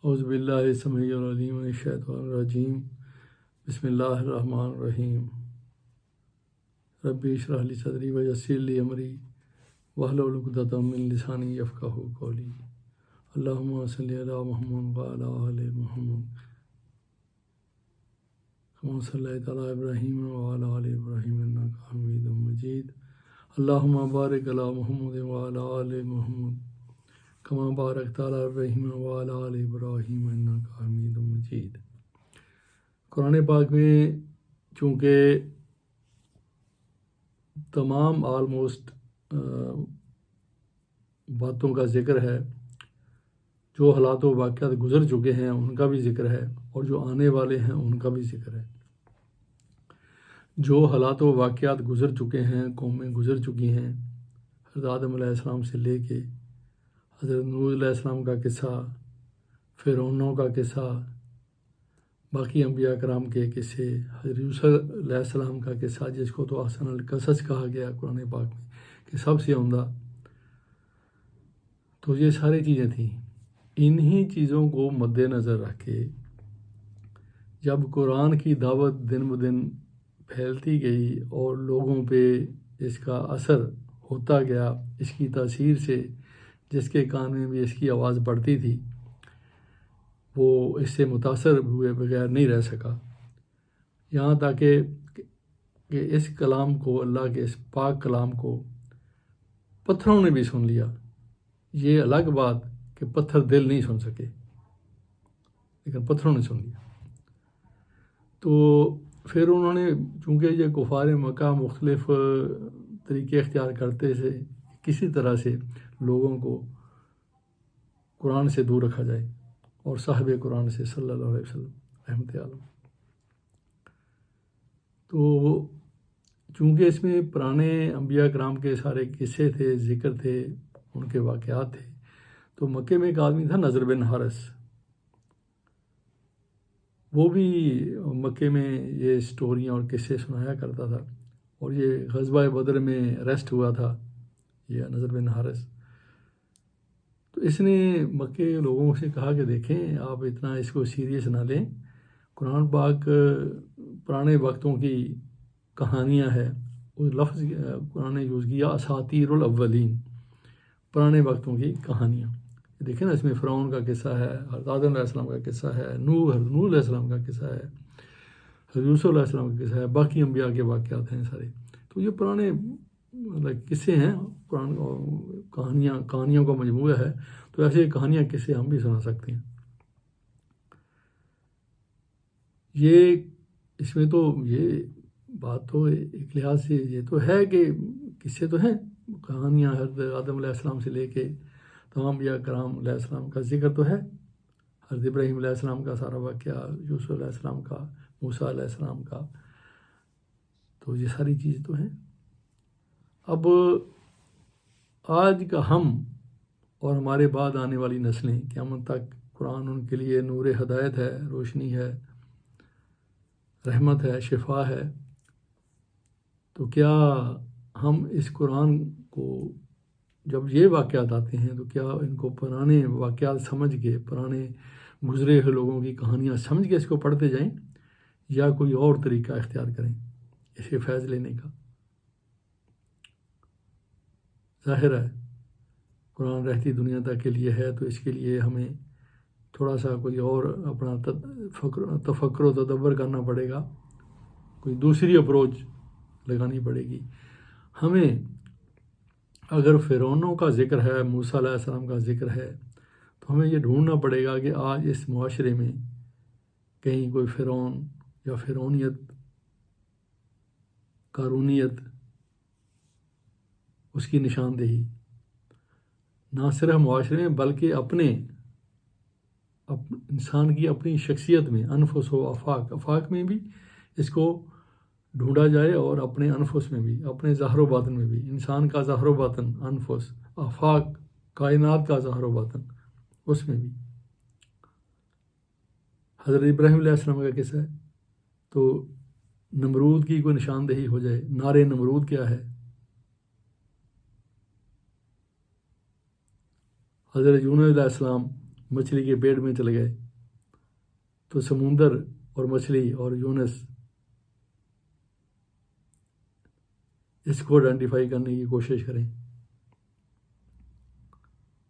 اعوذ باللہ السمیع العلیم من الشیطان الرجیم بسم اللہ الرحمن الرحیم ربی اشرح لی صدری ویسر لی امری واحلل عقدۃ من لسانی یفقہوا قولی اللہم صلی علی محمد وعلی آل محمد کما صلیت علی ابراہیم وعلی آل ابراہیم انک حمید مجید اللہم بارک علی محمد وعلی آل محمد کما بارکت علی ابراہیم وعلی آل ابراہیم انک حمید مجید۔ قرآن پاک میں چونکہ تمام آلموسٹ باتوں کا ذکر ہے، جو حالات و واقعات گزر چکے ہیں ان کا بھی ذکر ہے، اور جو آنے والے ہیں ان کا بھی ذکر ہے۔ جو حالات و واقعات گزر چکے ہیں، قومیں گزر چکی ہیں، حضرت آدم علیہ السلام سے لے کے حضرت نوح علیہ السلام کا قصہ، فرعونوں کا قصہ، باقی انبیاء کرام کے قصے، حضرت یوسف علیہ السلام کا قصہ جس کو تو احسن القصص کہا گیا قرآن پاک میں کہ سب سے عمدہ، تو یہ ساری چیزیں تھیں۔ انہی چیزوں کو مد نظر رکھ کے جب قرآن کی دعوت دن بدن پھیلتی گئی اور لوگوں پہ اس کا اثر ہوتا گیا، اس کی تاثیر سے جس کے کان میں بھی اس کی آواز پڑتی تھی وہ اس سے متاثر ہوئے بغیر نہیں رہ سکا، یہاں تک کہ اس کلام کو، اللہ کے اس پاک کلام کو پتھروں نے بھی سن لیا۔ یہ الگ بات کہ پتھر دل نہیں سن سکے، لیکن پتھروں نے سن لیا۔ تو پھر انہوں نے، چونکہ یہ کفار مکہ مختلف طریقے اختیار کرتے تھے کسی طرح سے لوگوں کو قرآن سے دور رکھا جائے، اور صاحب قرآن سے صلی اللہ علیہ وسلم رحمت عالم۔ تو چونکہ اس میں پرانے انبیاء کرام کے سارے قصے تھے، ذکر تھے، ان کے واقعات تھے، تو مکے میں ایک آدمی تھا نضر بن حارث، وہ بھی مکے میں یہ سٹوریاں اور قصے سنایا کرتا تھا، اور یہ غزوہ بدر میں اریسٹ ہوا تھا یہ نضر بن حارث۔ تو اس نے مکے کے لوگوں سے کہا کہ دیکھیں آپ اتنا اس کو سیریس نہ لیں، قرآن پاک پرانے وقتوں کی کہانیاں ہے، اس لفظ قرآن نے یوز کیا اساطیر الاولین، پرانے وقتوں کی کہانیاں۔ دیکھیں نا، اس میں فرعون کا قصہ ہے، حضرت آدم علیہ السلام کا قصہ ہے، نوح علیہ السلام کا قصہ ہے، حضرت یوسف علیہ السلام کا قصہ ہے، باقی انبیاء کے واقعات ہیں سارے۔ تو یہ پرانے قصے ہیں، قرآن کہانیوں کا مجموعہ ہے، تو ایسے کہانیاں قصے ہم بھی سنا سکتے ہیں۔ یہ اس میں تو یہ بات تو ایک لحاظ سے یہ تو ہے کہ قصے تو ہیں، کہانیاں حضرت آدم علیہ السلام سے لے کے تمام انبیاء کرام علیہ السلام کا ذکر تو ہے، حضرت ابراہیم علیہ السلام کا سارا واقعہ، یوسف علیہ السلام کا، موسیٰ علیہ السلام کا، تو یہ ساری چیز تو ہیں۔ اب آج کا ہم اور ہمارے بعد آنے والی نسلیں، قیامت تک قرآن ان کے لیے نور ہدایت ہے، روشنی ہے، رحمت ہے، شفا ہے، تو کیا ہم اس قرآن کو جب یہ واقعات آتے ہیں تو کیا ان کو پرانے واقعات سمجھ کے، پرانے گزرے ہوئے لوگوں کی کہانیاں سمجھ کے اس کو پڑھتے جائیں، یا کوئی اور طریقہ اختیار کریں اس کے فیض لینے کا؟ ظاہر ہے قرآن رہتی دنیا تک کے لیے ہے، تو اس کے لیے ہمیں تھوڑا سا کوئی اور اپنا تفکر و تدبر کرنا پڑے گا، کوئی دوسری اپروچ لگانی پڑے گی ہمیں۔ اگر فرعونوں کا ذکر ہے، موسیٰ علیہ السلام کا ذکر ہے، تو ہمیں یہ ڈھونڈنا پڑے گا کہ آج اس معاشرے میں کہیں کوئی فرعون یا فرعونیت، قارونیت، اس کی نشاندہی نہ صرف معاشرے میں بلکہ اپنے انسان کی اپنی شخصیت میں، انفس و افاق میں بھی اس کو ڈھونڈا جائے، اور اپنے انفس میں بھی، اپنے ظاہر و باطن میں بھی، انسان کا ظاہر و باطن، انفس، آفاق، کائنات کا ظاہر و باطن، اس میں بھی۔ حضرت ابراہیم علیہ السلام کا قصہ ہے، تو نمرود کی کوئی نشاندہی ہو جائے، نار نمرود کیا ہے، حضرت یونس علیہ السلام مچھلی کے پیٹ میں چلے گئے، تو سمندر اور مچھلی اور یونس اس کو آئیڈینٹیفائی کرنے کی کوشش کریں۔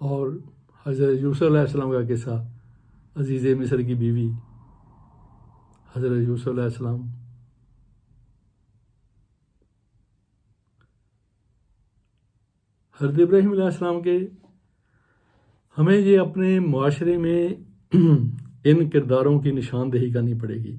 اور حضرت یوسف علیہ السلام کا قصہ، عزیز مصر کی بیوی حضرت یوسف علیہ السلام، حضرت ابراہیم علیہ السلام کے، ہمیں یہ اپنے معاشرے میں ان کرداروں کی نشاندہی کرنی پڑے گی،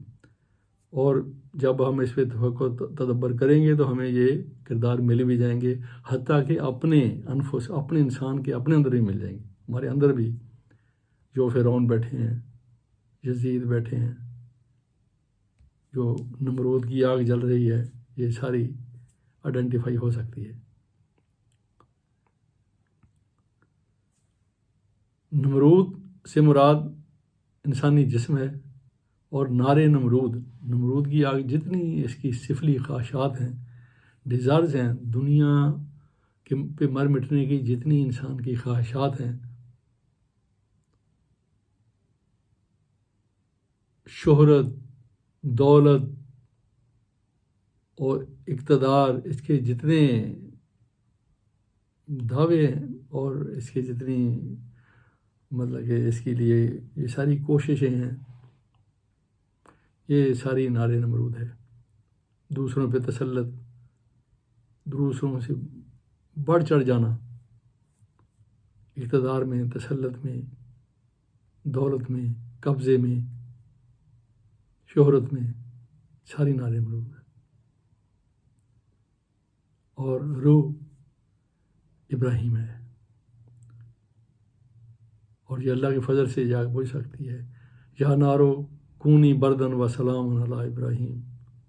اور جب ہم اس پہ تفکر تدبر کریں گے تو ہمیں یہ کردار مل بھی جائیں گے، حتیٰ کہ اپنے انفس، اپنے انسان کے اپنے اندر بھی مل جائیں گے، ہمارے اندر بھی، جو فرعون بیٹھے ہیں، یزید بیٹھے ہیں، جو نمرود کی آگ جل رہی ہے، یہ ساری آئیڈینٹیفائی ہو سکتی ہے۔ نمرود سے مراد انسانی جسم ہے، اور نار نمرود کی آگ جتنی اس کی سفلی خواہشات ہیں، ڈیزائرز ہیں، دنیا کے پہ مر مٹنے کی جتنی انسان کی خواہشات ہیں، شہرت، دولت اور اقتدار، اس کے جتنے دعوے ہیں اور اس کے جتنی مطلب کہ اس کے لیے یہ ساری کوششیں ہیں، یہ ساری نار نمرود ہے۔ دوسروں پہ تسلط، دوسروں سے بڑھ چڑھ جانا، اقتدار میں، تسلط میں، دولت میں، قبضے میں، شہرت میں، ساری نار نمرود ہے۔ اور روح ابراہیم ہے، اور یہ اللہ کے فضل سے جا بجھ سکتی ہے۔ یا نارو کونی بردن و سلام علی ابراہیم،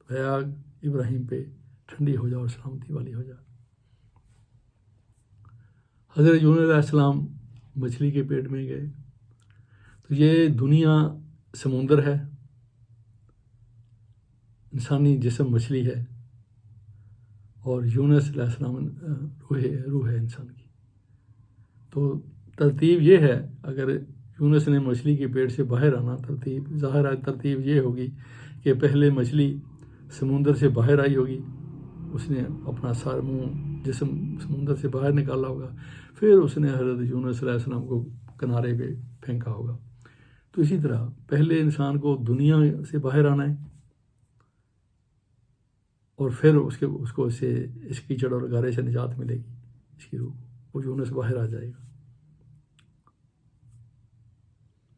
اے آگ ابراہیم پہ ٹھنڈی ہو جاؤ اور سلامتی والی ہو جا۔ حضرت یونس علیہ السلام مچھلی کے پیٹ میں گئے، تو یہ دنیا سمندر ہے، انسانی جسم مچھلی ہے، اور یونس علیہ السلام روح ہے انسان کی۔ تو ترتیب یہ ہے، اگر یونس نے مچھلی کے پیٹ سے باہر آنا، ترتیب ظاہر ہے، ترتیب یہ ہوگی کہ پہلے مچھلی سمندر سے باہر آئی ہوگی، اس نے اپنا سارا منہ جسم سمندر سے باہر نکالا ہوگا، پھر اس نے حضرت یونس علیہ السلام کو کنارے پہ پھینکا ہوگا۔ تو اسی طرح پہلے انسان کو دنیا سے باہر آنا ہے، اور پھر اس کو اس کیچڑ اور گارے سے نجات ملے گی، اس کی روح، وہ یونس باہر آ جائے گا۔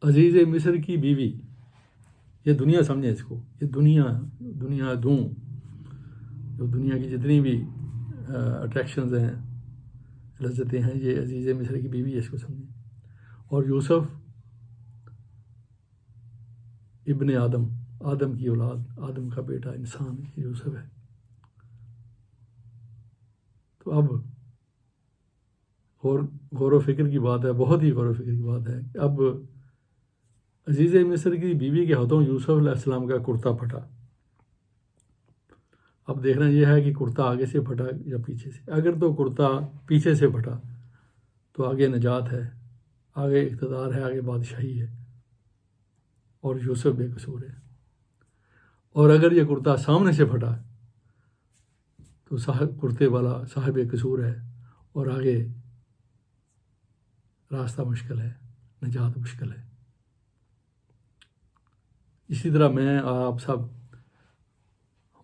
عزیز مصر کی بیوی، یہ دنیا سمجھیں اس کو، یہ دنیا دوں، جو دنیا کی جتنی بھی اٹریکشنز ہیں، لذتیں ہیں، یہ عزیز مصر کی بیوی اس کو سمجھیں۔ اور یوسف ابن آدم کی اولاد، آدم کا بیٹا انسان یوسف ہے۔ تو اب غور و فکر کی بات ہے، بہت ہی غور و فکر کی بات ہے۔ اب عزیز مصر کی بیوی کے ہاتھوں یوسف علیہ السلام کا کرتا پھٹا۔ اب دیکھنا یہ ہے کہ کرتا آگے سے پھٹا یا پیچھے سے۔ اگر تو کرتا پیچھے سے پھٹا تو آگے نجات ہے، آگے اقتدار ہے، آگے بادشاہی ہے، اور یوسف بے قصور ہے۔ اور اگر یہ کرتا سامنے سے پھٹا تو کرتے والا صاحب قصور ہے، اور آگے راستہ مشکل ہے، نجات مشکل ہے۔ اسی طرح میں آپ سب،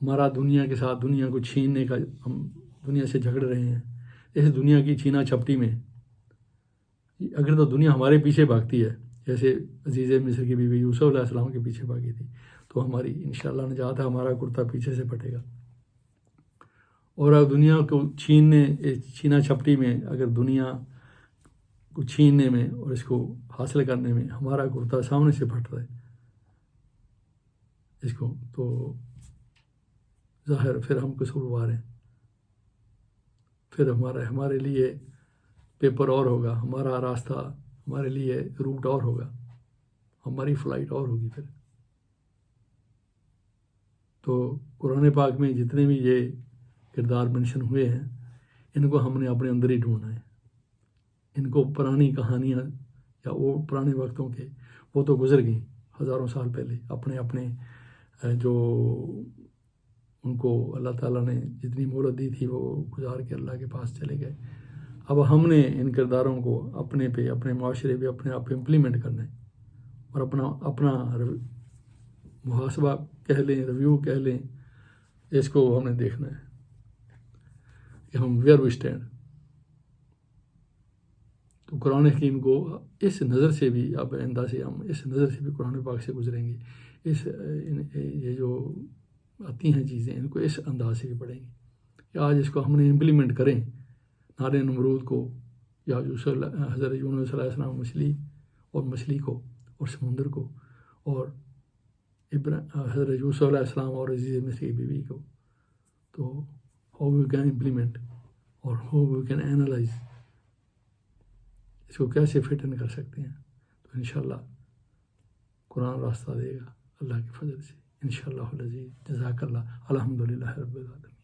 ہمارا دنیا کے ساتھ، دنیا کو چھیننے کا، ہم دنیا سے جھگڑ رہے ہیں اس دنیا کی چھینا چھپٹی میں۔ اگر تو دنیا ہمارے پیچھے بھاگتی ہے، جیسے عزیز مصر کی بیوی یوسف علیہ السلام کے پیچھے بھاگی تھی، تو ہماری انشاءاللہ نجات ہے، ہمارا کرتا پیچھے سے پھٹے گا۔ اور اگر دنیا کو چھینا چھپٹی میں، اگر دنیا کو چھیننے میں اور اس کو حاصل کرنے میں ہمارا کرتا سامنے سے پھٹ رہا ہے اس کو، تو ظاہر پھر ہم قصوروار ہیں، پھر ہمارے لیے پیپر اور ہوگا، ہمارا راستہ، ہمارے لیے روٹ اور ہوگا، ہماری فلائٹ اور ہوگی پھر۔ تو قرآن پاک میں جتنے بھی یہ کردار منشن ہوئے ہیں، ان کو ہم نے اپنے اندر ہی ڈھونڈنا ہے، ان کو پرانی کہانیاں یا وہ پرانے وقتوں کے وہ تو گزر گئیں ہزاروں سال پہلے، اپنے اپنے جو ان کو اللہ تعالیٰ نے جتنی مہلت دی تھی وہ گزار کے اللہ کے پاس چلے گئے۔ اب ہم نے ان کرداروں کو اپنے پہ، اپنے معاشرے پہ اپنے آپ امپلیمنٹ کرنا ہے، اور اپنا محاسبہ کہہ لیں، ریویو کہہ لیں، اس کو ہم نے دیکھنا ہے کہ ہم ویئر وی اسٹینڈ۔ تو قرآن حکیم کو اس نظر سے بھی، اب آئندہ سے ہم اس نظر سے بھی قرآن پاک سے گزریں گے، یہ جو آتی ہیں چیزیں ان کو اس انداز سے بھی پڑھیں گے کہ آج اس کو ہم نے امپلیمنٹ کریں۔ نار نمرود کو، یا حضرت یونس علیہ السلام مچھلی کو اور سمندر کو، اور حضرت یوسف علیہ السلام اور عزیز مصر کی بیوی کو، تو ہاؤ وی کین امپلیمنٹ اور ہاؤ وی کین اینالائز، اس کو کیسے فٹ ان کر سکتے ہیں۔ تو انشاءاللہ قرآن راستہ دے گا اللہ کے فضل سے، انشاءاللہ العزیز۔ جزاک اللہ، الحمدللہ رب العالمین۔